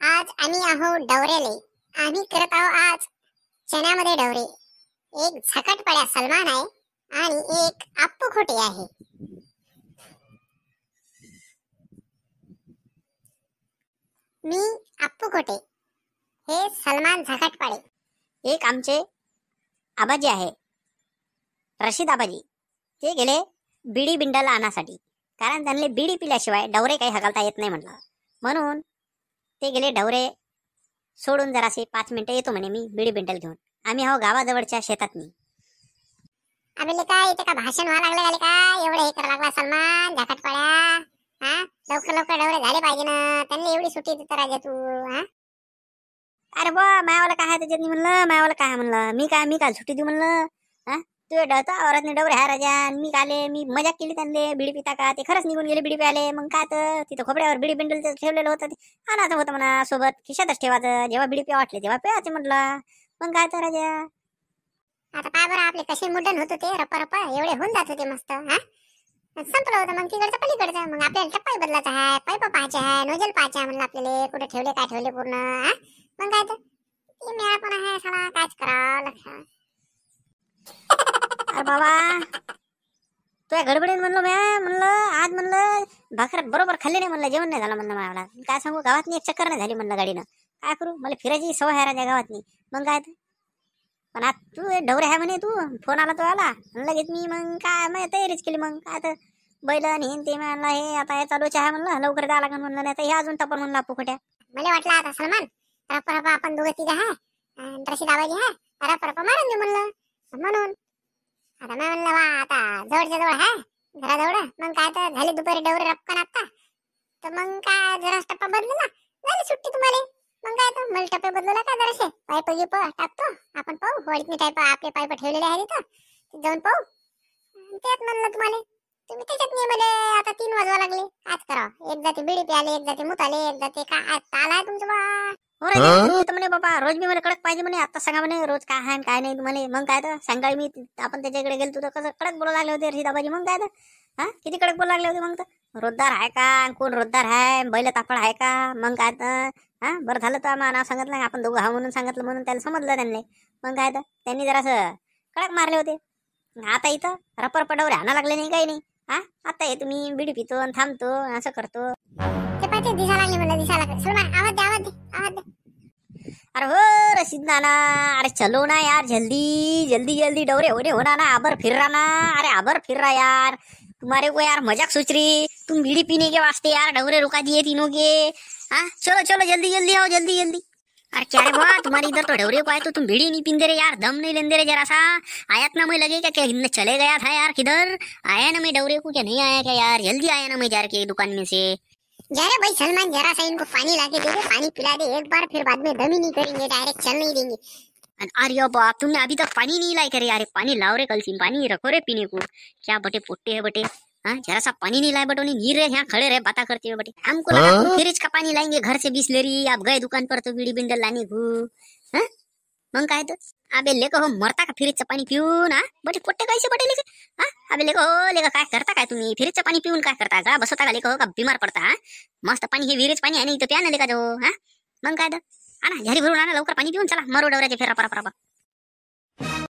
आज आम्ही आहो डवरेले. आम्ही करत आहो आज चण्यामध्ये डवरे. एक झकटपड्या सलमान आहे आणि एक आप्पू खोटे आहे. मी आप्पू खोटे, हे सलमान झकटपडे. एक आमचे आबाजी आहे, रशीद आबाजी. ते गेले बिडी बिंडाला आणण्यासाठी, कारण त्यांना बिडी पिल्याशिवाय डवरे काही हकलता येत नाही म्हटलं. म्हणून ते गेले डवरे सोडून जरासे 5 मिनिटं येतो म्हणे मी बिडी बिंडल घेऊन. आम्ही आहो गावाजवळच्या शेतातनी. अबे काय इथे का भाषण व्हायला लागलं गाले का? एवढं हे करायला लागला सलमान झकटपड्या. हा, लवकर लवकर डवरे झाले पाहिजे ना. त्यांना एवढी सुट्टी देत राजा तू. हा, अरे बा मायावाला काय आहे त्याच्यात म्हणलं, मायावाला काय म्हणलं, मी काय सुट्टी देऊ म्हणलं. हा, तू डवता औरतने डवरे हाय राजा. मी काले मी मजाक केली त्यांना बिडी पिता का. ते खरंच निघून गेले बिडी प्याले. मग काय तर तिथं खोबड्यावर बिडी बिंडल ठेवलेलं होतं, ते आणायचं होतं म्हणा सोबत, खिशातच ठेवायचं. जेव्हा बिडी प्या वाटले तेव्हा प्यायचे म्हटलं. मग काय तर राजा. आता काय बरं आपले कसे मुडन होत होते, रप्पा रप्पा एवढे होऊन जात होते मस्त. हा, संपलं होतं. मग तिकडचं पलीकडचं. मग आपल्याला टप्पाही बदलायचा आहे, पाईप पाहायचे आहे, नोजल पाहायचे आहे म्हणलं आपल्याला, कुठे ठेवले काय ठेवले पूर्ण. हा, मग काय तर ते मेळा पण आहे साला. कायच करावं लक्षात. अरे बाबा तुझ्या गडबडीन म्हणलं आज म्हणलं भाकर बरोबर खाल्ली नाही म्हणलं, जेवण नाही झालं म्हणलं मला. काय सांगू, गावातनी एक चक्कर नाही झाली म्हणलं गाडीनं. काय करू, मला फिरायची सवय आहे राजा गावातनी. मग काय तर पण आज तू डवरे आहे म्हणे, तू फोन आला तो आला लगेच मी मग काय मग तयारीच केली. मग काय तर बैल आणि ते म्हणलं हे आता हे चालूच आहे म्हणलं, लवकर द्या लागेल म्हणलं, नाही तर हे अजून टपर म्हणलं फुकट्या. मला वाटलं आता सलमान रप्पा रप्पा आपण दोघं तिघं आहे, रशीद आबाजी आहे, रप्पा रप्पा मारून देऊ म्हणलं. म्हणून आता मी म्हणलं वा आता जवळच्या जवळ आहे घराजवळ. मग काय तर झाली दुपारी डवरे रपकन आता. तर मग काय जरा टप्पा बदलला, झाली सुट्टी तुम्हाला. मग काय तर मला टप्पे बदलला का जरासे पाईप गिप टाकतो आपण, पाहू वडीतनी टाईप आपले पाईप ठेवलेले आहे तिथं, जाऊन पाहू. तेच म्हणलं तुम्हाला, तुम्ही त्याच्यात नाही मला. आता 3 वाजवा लागले, आज करावं. एक जाती बिडी प्याले, एक जाती मुताले, एक जाती काय आलाय तुमचं बा. हो रे म्हणे बाबा रोज मी मला कडक पाहिजे म्हणे. आता सांगा म्हणे रोज काय आहे काय नाही तुम्हाला. मग काय तर सांगाय मी आपण त्याच्याकडे गेलो तर कसं कडक बोलायला लागले होते रशीद आबाजी. मग काय तर हा किती कडक बोलायला लागले होते. मग तर रोजदार आहे का, कोण रोजदार आहे, बैल तापड आहे का. मग काय तर हा बरं झालं तर आम्हाला नाव सांगितलं, आपण दोघं हा म्हणून सांगितलं म्हणून त्याला समजलं त्यांनी. मग काय तर त्यांनी जरासं कडक मारले होते. आता इथं रपर पडवरे आणा लागले नाही काही नाही. हा आता हे तुम्ही बिडी पितो आणि थांबतो असं करतो. ते पाहिजे दिसा लागले म्हणलं, दिसा लागले. सलमान आवाज दे आवाज दे आवाज दे. अरे हो रशीद नाना, अरे चलो ना यार, जल्दी जल्दी जल्दी डवरे होने होना ना, आबर फिर रहा ना. अरे आबर फिर रहा यार, तुम्हारे को यार मजाक सोच रही, तुम बीड़ी पीने के वास्ते यार डवरे रुका दिए तीनों के. हाँ चलो चलो जल्दी जल्दी आओ जल्दी जल्दी. अरे क्या रे वाह, तुम्हारे इधर तो डवरे को आए तो तुम बीड़ी नहीं पींदे रे यार, दम नहीं लेंदे रे जरा सा. आयात ना मैं लगे क्या चले गया था यार, किधर आया ना मैं डवरे को, क्या नहीं आया क्या यार. जल्दी आया ना मैं जार के दुकान में से. जा रे भाई सलमान, जरा सा इनको पानी लाके दे दे, पानी पिला दे एक बार, फिर बाद में दम ही नहीं करेंगे, डायरेक्ट चल नहीं देंगे. अरे बाप, तुमने अभी तक पानी नहीं लाई करे. अरे पानी लाओ रे, कल से पानी रखो रे पीने को. क्या बटे पोट्टे है बटे. हाँ जरा सा पानी नहीं लाए बटोनी, नीर रहे यहाँ खड़े रहे बातें करते हुए बटे. हमको लगा तुम फ्रिज का पानी लाएंगे घर से बिसलेरी, आप गए दुकान पर तो बीड़ी बिंडल लाने को. हाँ मग काय तर अबे लेको हो मरता का फ्रीजचं पाणी पिऊन. हा बटे पोट्टे कैसे बटे लेके. हा अबे लेको हो लेका काय करता काय तुम्ही, फ्रीजचं पाणी पिऊन काय करता का, बसवता का लेको हो का बिमार पडता. हा मस्त पाणी हे विहिरीच पाणी आहे ना इथं, प्या ना लेका जो. हा मग काय तर आणा झारी भरून आणा लवकर पाणी पिऊन, चला मरो डवऱ्याचे फेरा परा परा.